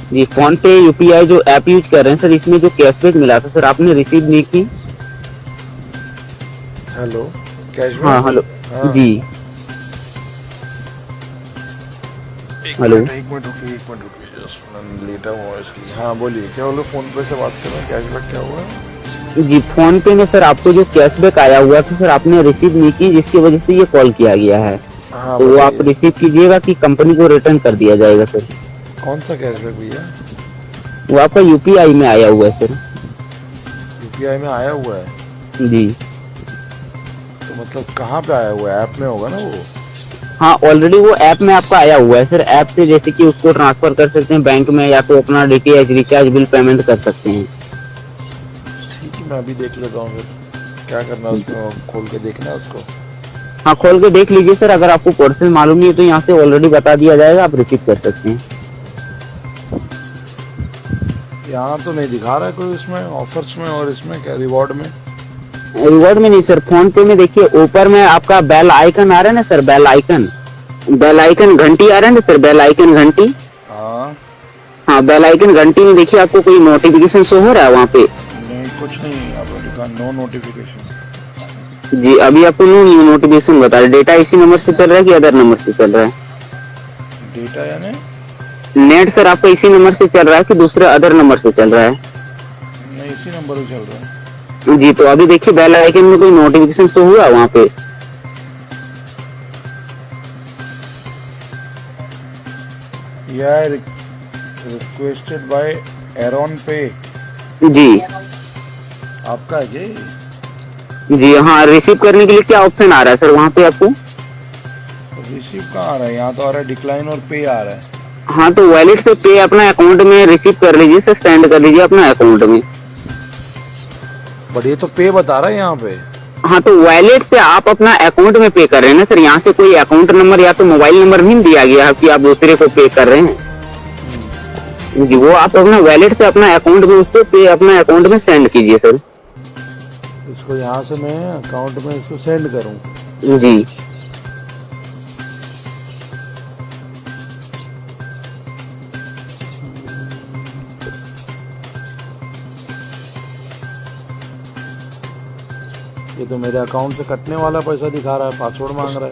जी, phone पे UPI जो app use कर रहे हैं सर, इसमें जो कैशबैक मिला था सर, आपने रिसीव नहीं की? Hello, cashback. हाँ हेलो। हाँ, जी हेलो। एक मिनट रुकिए, जस्ट लेटा हुआ है इसलिए। हाँ बोलिए, क्या बोलो, फोन पे से बात कर रहे हैं, कैशबैक क्या हुआ है? जी, फोन पे में सर आपको जो कैशबैक आया हुआ था सर, आपने रिसीव नहीं की, जिसकी वजह से ये कॉल किया गया है। हाँ तो वो आप बताइए, रिसीव कीजिएगा कि कंपनी को रिटर्न कर दिया जाएगा सर। कौन सा कैशबैक भैया? वो आपका यूपीआई में आया हुआ है सर। यूपीआई में आया हुआ है? जी तो मतलब कहाँ पे आया हुआ है? ऐप में होगा ना वो? हाँ, ऑलरेडी वो ऐप में आपका आया हुआ है सर। ऐप से जैसे कि उसको ट्रांसफर कर सकते हैं बैंक में, या तो अपना डीटीएच रिचार्ज बिल पेमेंट कर सकते हैं। ठीक है, मैं अभी देख लेता हूँ फिर क्या करना है उसमें, खोल के देखना है उसको। हाँ, खोल के देख लीजिए सर। अगर आपको प्रोसेस मालूम नहीं है तो यहाँ से ऑलरेडी बता दिया जाएगा, आप रिसीव कर सकते हैं। यहाँ तो नहीं दिखा रहा है कोई उसमें ऑफर्स में, और इसमें क्या रिवॉर्ड में? रिवॉर्ड में नहीं सर, फोन पे में देखिए ऊपर में आपका बेल आइकन आ रहा है ना सर, बेल आइकन घंटी आ रहा है ना सर, बेल आइकन घंटी। हाँ हाँ, बेल आइकन घंटी में देखिए आपको कोई नोटिफिकेशन शो हो रहा है वहाँ पे? नहीं, कुछ नहीं है यहाँ पर लिखा, नो नोटिफिकेशन। जी, अभी आपको न्यू नोटिफिकेशन बता रहे। डेटा इसी नंबर से चल रहा है कि अदर नंबर से चल रहा है? डेटा यानी? नेट सर आपका इसी नंबर से चल रहा है कि दूसरे अदर नंबर से चल रहा है? नहीं, इसी नंबर से चल रहा है। जी, तो अभी देखिए बेल आइकन में कोई नोटिफिकेशन शो हुआ वहाँ पे? यह रिक्वेस्टेड बाय एरॉन पे, जी आपका है ये? जी हाँ, रिसीव करने के लिए क्या ऑप्शन आ रहा है सर वहाँ पे आपको? रिसीव कहाँ आ रहा है? यहाँ तो आ रहा है डिक्लाइन और पे आ रहा है। हाँ, तो वॉलेट से पे अपना अकाउंट में रिसीव कर लीजिए सर, सेंड कर लीजिए अपना अकाउंट में। बट ये तो पे बता रहा है यहाँ पे। हाँ, तो वॉलेट से आप अपना अकाउंट में पे कर रहे हैं ना सर। यहाँ से कोई अकाउंट नंबर या तो मोबाइल नंबर नहीं दिया गया कि आप दूसरे को पे कर रहे हैं। जी, वो आप अपना वॉलेट से अपना अकाउंट में उसको पे अपना अकाउंट में सेंड कीजिए सर। इसको यहाँ से मैं अकाउंट में इसको सेंड करूँ? जी ये तो मेरे अकाउंट से कटने वाला पैसा दिखा रहा है, पासवर्ड मांग रहा है।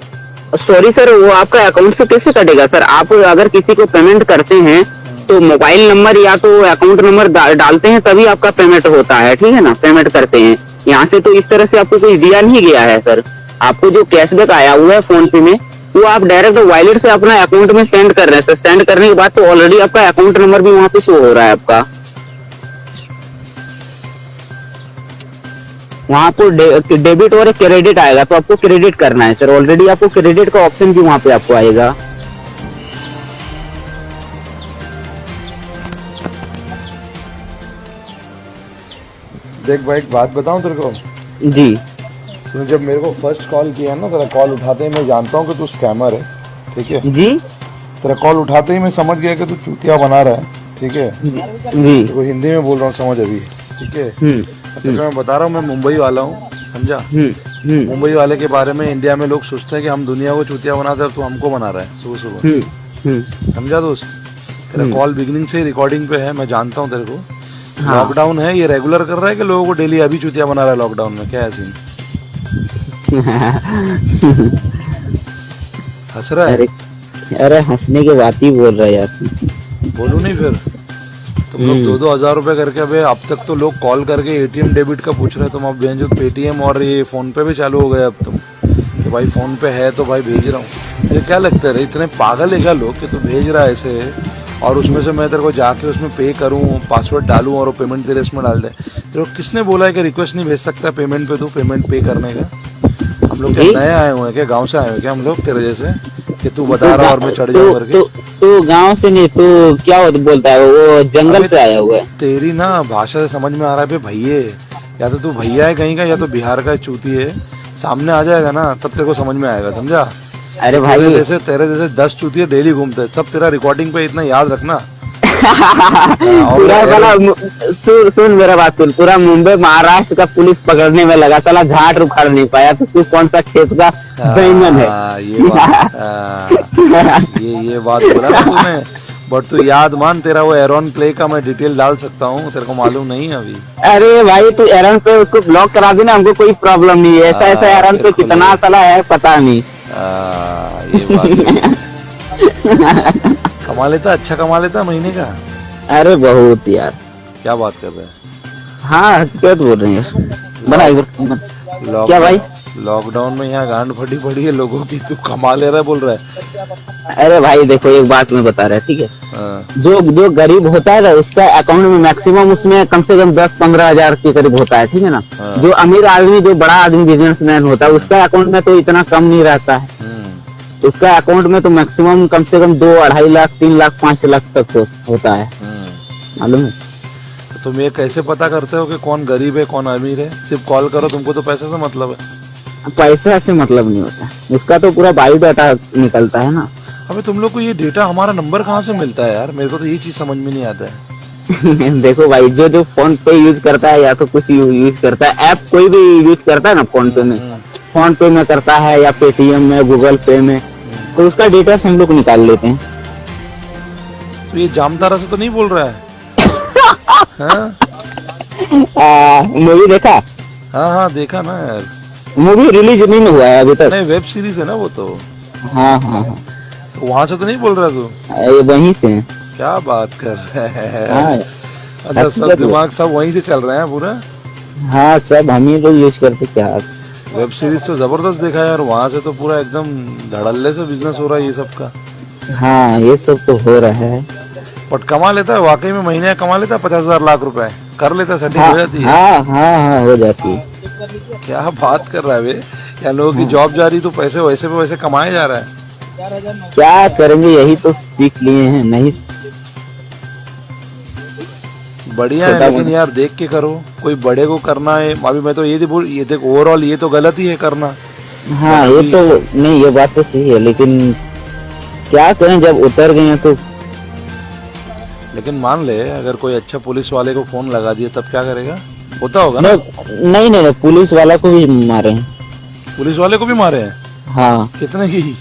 सॉरी सर, वो आपका अकाउंट से कैसे कटेगा सर? आप अगर किसी को पेमेंट करते हैं तो मोबाइल नंबर या तो अकाउंट नंबर डालते हैं, तभी आपका पेमेंट होता है, ठीक है ना? पेमेंट करते हैं यहाँ से, तो इस तरह से आपको कोई दिया नहीं गया है सर। आपको जो कैशबैक आया हुआ है फोन पे में, वो आप डायरेक्ट वॉलेट से अपना अकाउंट में सेंड कर रहे हैं सर। सेंड करने के बाद तो ऑलरेडी आपका अकाउंट नंबर भी वहाँ पे शो हो रहा है आपका। वहाँ आपको डेबिट और क्रेडिट आएगा, तो आपको क्रेडिट करना है सर। ऑलरेडी आपको क्रेडिट का ऑप्शन भी वहाँ पे आपको आएगा। देख भाई, एक बात बताऊं तेरे को। जी तूने जब मेरे को फर्स्ट कॉल किया ना, तेरा कॉल उठाते ही मैं जानता हूँ कि तू स्कैमर है, ठीक है? जी तेरा कॉल उठाते ही मैं समझ गया कि तू चूतिया बना रहा है, ठीक है? जी तो हिंदी में बोल रहा हूँ, समझ अभी, ठीक है? तो मैं बता रहा हूँ, मैं मुंबई वाला हूँ, समझा? मुंबई वाले के बारे में इंडिया में लोग सोचते हैं कि हम दुनिया को चूतिया बनाते हैं, और तू हमको बना रहा है सुबह सुबह। समझा दोस्त? तेरा कॉल बिगिनिंग से रिकॉर्डिंग पे है, मैं जानता हूँ तेरे को। लॉकडाउन है, ये रेगुलर कर रहा है कि लोगों को डेली अभी चूतिया बना रहा है लॉकडाउन में? क्या है सीन? हंस रहा है? अरे हंसने की बात ही बोल रहा है यार। बोलू नहीं फिर? तुम लोग 2-2 हज़ार रुपए करके, अबे अब तक तो लोग कॉल करके एटीएम डेबिट का पूछ रहे हैं, तुम अब जो पेटीएम और ये फोन पे भी चालू हो गए अब तुम, कि भाई फोन पे है तो भाई भेज रहा हूँ। ये क्या लगता है, इतने पागल है क्या लोग कि तू भेज रहा है ऐसे, और उसमें से मैं तेरे को जाके उसमें पे करूँ, पासवर्ड डालूँ और पेमेंट तेरे इसमें डाल दे? तेरे को किसने बोला है कि रिक्वेस्ट नहीं भेज सकता पेमेंट पे, तू पेमेंट पे करने का? हम लोग क्या नए आए हुए हैं क्या? गाँव से आए हुए क्या हम लोग तेरे जैसे, कि तू बता रहा और मैं चढ़ जाऊँ करके? तो गांव से नहीं, तो क्या बोलता है वो जंगल से आया हुआ है। तेरी ना भाषा से समझ में आ रहा है भैये, या तो तू भैया है कहीं का, या तो बिहार का चूती है। सामने आ जाएगा ना तब तेरे को समझ में आएगा, समझा? अरे भाई, तेरे जैसे 10 चूतिया डेली घूमते हैं, सब तेरा रिकॉर्डिंग पे, इतना याद रखना। सुन मेरा बात सुन। पूरा मुंबई महाराष्ट्र का पुलिस पकड़ने में लगा, साला झाट उखाड़ नहीं पाया, तो तू कौन सा खेत का बैंगन है? ये बात बोला ना तूने। बट तू याद मान, तेरा वो एरॉन प्ले का मैं डिटेल डाल सकता हूँ, तेरे को मालूम नहीं है अभी। अरे भाई तू एरन पे उसको ब्लॉक करा देना, हमको कोई प्रॉब्लम नहीं है। ऐसा ऐसा एरन पे कितना साला है पता नहीं। ये बात है। कमा लेता, अच्छा कमा लेता महीने का। अरे बहुत यार। क्या बात कर रहे हैं? हाँ क्या बोल रहे हैं बड़ा क्या भाई? लॉकडाउन में यहाँ गांड फटी पड़ी है लोगों की, तू कमा ले रहा है बोल रहा है। अरे भाई देखो एक बात मैं बता रहा है, ठीक है? हाँ, जो जो गरीब होता है ना, उसका अकाउंट में मैक्सिमम उसमें कम से कम 10-15 हजार के करीब होता है, ठीक है ना? हाँ। जो अमीर आदमी, जो बड़ा आदमी बिजनेसमैन होता है, उसका अकाउंट में तो इतना कम नहीं रहता है। उसका अकाउंट में तो मैक्सिमम कम से कम 2-2.5 लाख, 3 लाख, 5 लाख तक होता है, मालूम है? तो तुम ये कैसे पता करते हो कि कौन गरीब है कौन अमीर है? सिर्फ कॉल करो, तुमको तो पैसे से मतलब है। पैसा से मतलब नहीं होता, उसका तो पूरा बायोडाटा निकलता है ना। अबे तुम लोग को ये डेटा, हमारा नंबर कहाँ से मिलता है यार? मेरे को तो ये चीज समझ में नहीं आता है। देखो भाई, जो जो फोन पे यूज करता है या तो कुछ यूज करता है, ऐप कोई भी यूज करता है ना फोन पे में, फोन पे में करता है या पेटीएम में, गूगल पे में, तो उसका डेटा हम लोग निकाल लेते हैं। तो ये जामतारा से तो नहीं बोल रहा है? हाँ मूवी देखा? हाँ देखा ना यार। मूवी रिलीज नहीं हुआ है अभी तक। नहीं, वेब सीरीज है ना वो तो। हाँ हाँ हाँ, तो वहां से तो नहीं बोल रहा तू? ये वहीं से है। क्या बात कर रहे हैं? हाँ, अच्छा, सब दिमाग सब वहीं से चल रहे हैं पूरा। हाँ सब हम ही लोग यूज करते। क्या वेब सीरीज तो जबरदस्त देखा यार, वहां से तो पूरा एकदम धड़ल्ले से बिजनेस हो रहा है ये सब का। हाँ ये सब तो हो रहा है। बट कमा लेता है वाकई में, महीने कमा लेता है 50,000 लाख रुपए कर लेता है, सेटिंग हाँ हो जाती है। हाँ हाँ हाँ हो जाती है। क्या बात कर रहा है बे? क्या लोगों की जॉब जा रही तो पैसे वैसे पे वैसे कमाए जा रहा है। क्या करेंगे, यही तो सीख लिए हैं। नहीं बढ़िया है, लेकिन यार देख के करो, कोई बड़े को करना है। अभी मैं तो ये बोल, ये देख ओवरऑल ये तो गलत ही है करना। हाँ ये तो नहीं, ये बात तो सही है, लेकिन क्या करें जब उतर गए हैं तो। लेकिन मान ले अगर कोई अच्छा पुलिस वाले को फोन लगा दिया तब क्या करेगा? होता होगा ना? नहीं नहीं, पुलिस वाला को भी मारे हैं। पुलिस वाले को भी मारे हैं? हाँ, कितने की?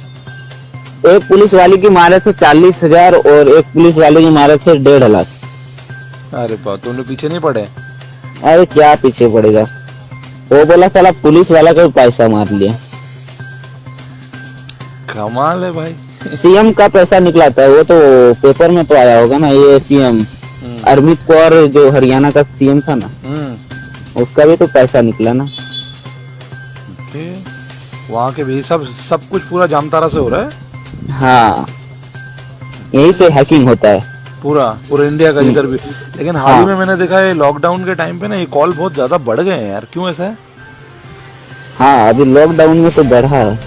एक पुलिस वाले की मारे थे 40,000 और एक पुलिस वाले की मारे थे 1.5 लाख। अरे बा, तुम लोग पीछे नहीं पड़े? अरे क्या पीछे पड़ेगा, वो बोला साला पुलिस वाला का भी पैसा मार लिया। कमाल है भाई। सीएम का पैसा निकला था, वो तो पेपर में तो आया होगा ना। ये सीएम अरविंद कौर जो हरियाणा का सीएम था ना, उसका भी तो पैसा निकला ना। ओके, वहाँ के भी सब कुछ पूरा जामतारा से हो रहा है। हाँ यही से हैकिंग होता है पूरा इंडिया का जिधर भी। लेकिन हाल ही में मैंने देखा है लॉकडाउन के टाइम पे ना ये कॉल बहुत ज्यादा बढ़ गए हैं यार, क्यों ऐसा है? हाँ अभी लॉकडाउन में तो बढ़ा है,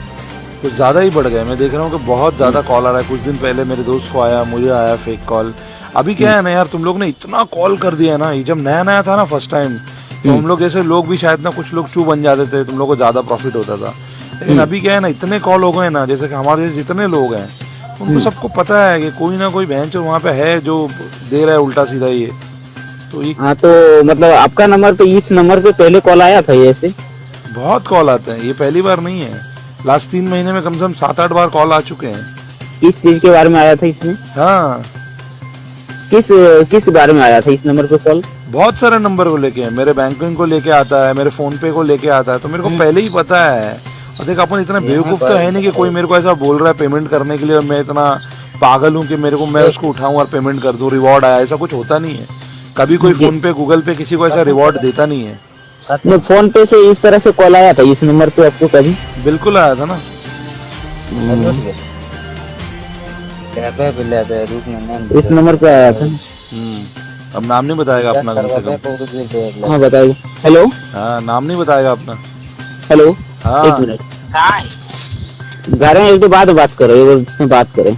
कुछ ज्यादा ही बढ़ गए। मैं देख रहा हूँ कि बहुत ज्यादा कॉल आ रहा है। कुछ दिन पहले मेरे दोस्त को आया, मुझे आया फेक कॉल। अभी क्या है ना यार, तुम लोग ने इतना कॉल कर दिया ना, ये जब नया नया था ना फर्स्ट टाइम, तो हम लोग जैसे लोग भी शायद ना कुछ लोग चू बन जाते थे, तुम लोग को ज्यादा प्रॉफिट होता था। लेकिन अभी क्या है ना, इतने कॉल हो गए ना, जैसे कि हमारे जैसे जितने लोग हैं उनको सबको पता है कि कोई ना कोई बहन वहाँ पे है जो दे रहा है उल्टा सीधा ये। तो ये हाँ तो मतलब आपका नंबर तो इस नंबर पे पहले कॉल आया था ये ऐसे? बहुत कॉल आते हैं, ये पहली बार नहीं है। लास्ट 3 महीने में कम से कम 7-8 बार कॉल आ चुके हैं। किस चीज के बारे में आया था इसमें? हाँ, किस बारे में आया था इस नंबर पे कॉल? बहुत सारे नंबर को लेके, मेरे बैंकिंग को लेके आता है, मेरे फोन पे को लेके आता है, तो मेरे को पहले ही पता है। और देख अपन इतना बेवकूफ तो है नहीं कि कोई मेरे को ऐसा बोल रहा है पेमेंट करने के लिए और मैं इतना पागल हूँ कि मैं उसको उठाऊं और पेमेंट कर दूं, रिवॉर्ड आया, ऐसा कुछ होता नहीं है। कभी कोई फोन पे गूगल पे किसी को ऐसा रिवॉर्ड देता नहीं है। फोन पे से इस तरह से कॉल आया था इस नंबर पे आपको कभी? बिल्कुल आया था ना। इस नंबर पे आया था। अब नाम नहीं बताएगा अपना कम से कम। हाँ बताइए। हेलो, हाँ नाम नहीं बताएगा अपना। हेलो हाँ, 1 मिनट घर में, एक दो बात करो, उससे बात करें।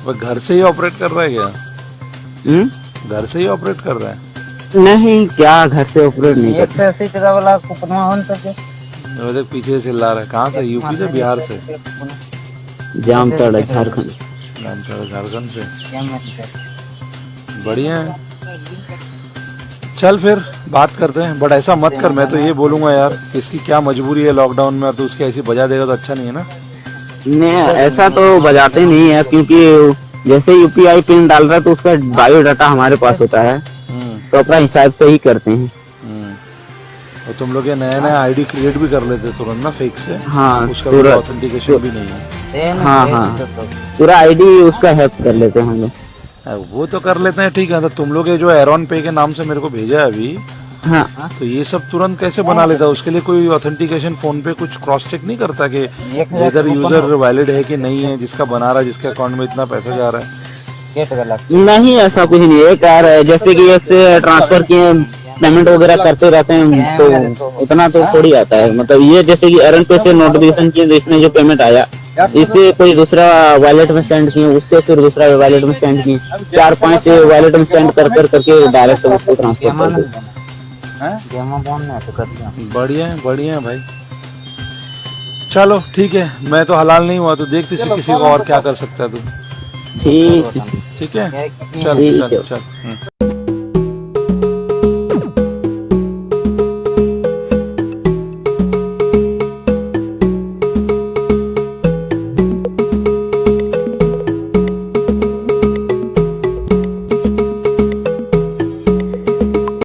वो घर से ही ऑपरेट कर रहा है क्या? घर से ही ऑपरेट कर रहा है? नहीं, क्या घर से ऑपरेट नहीं करता। 180 वाला कुपनवा होन तक वो देख पीछे से चिल्ला रहा है। कहाँ से? यूपी से, बिहार से? जामताड़ा झारखंड। जामताड़ा झारखंड से। बढ़िया है, चल फिर बात करते हैं। बट ऐसा मत कर, मैं तो ये बोलूंगा यार, इसकी क्या मजबूरी है लॉकडाउन में, और तू उसकी ऐसी बजा देगा तो अच्छा नहीं है ना। नहीं ऐसा तो बजाते नहीं है, क्योंकि जैसे यूपीआई पिन डाल रहा है तो उसका बायोडाटा हमारे पास होता है, तो अपना हिसाब से ही करते हैं। और तुम लोग ये नया नया आईडी क्रिएट भी कर लेते तुरंत ना फेक से। हाँ, उसका पूरा ऑथेंटिकेशन भी नहीं है। हाँ, पूरा आईडी उसका हैक कर लेते हैं हम लोग। वो तो कर लेते हैं, ठीक है। तो तुम लोग ये जो एरॉन पे के नाम से मेरे को भेजा है अभी, हाँ, तो ये सब तुरंत कैसे बना लेता है? उसके लिए कोई ऑथेंटिकेशन फोन पे कुछ क्रॉस चेक नहीं करता कि इधर यूजर वैलिड है कि नहीं है, जिसका बना रहा है, जिसके अकाउंट में इतना पैसा जा रहा है? नहीं ऐसा कुछ नहीं है। क्या है, जैसे कि एक से ट्रांसफर किए पेमेंट वगैरह करते रहते हैं तो उतना तो थोड़ी आता है। मतलब ये जैसे कि एरन पे से नोटिफिकेशन किए तो इसमें जो पेमेंट आया, इससे कोई दूसरा वॉलेट में सेंड किए, उससे फिर दूसरा वॉलेट में सेंड किए, 4-5 वॉलेट में सेंड करके डायरेक्ट उसको ट्रांसफर कर देते। बढ़िया है भाई। चलो ठीक है, मैं तो हलाल नहीं हुआ तो देखते किसी को और क्या कर सकता है तू। ठीक है। ठीक है, चल चल चल।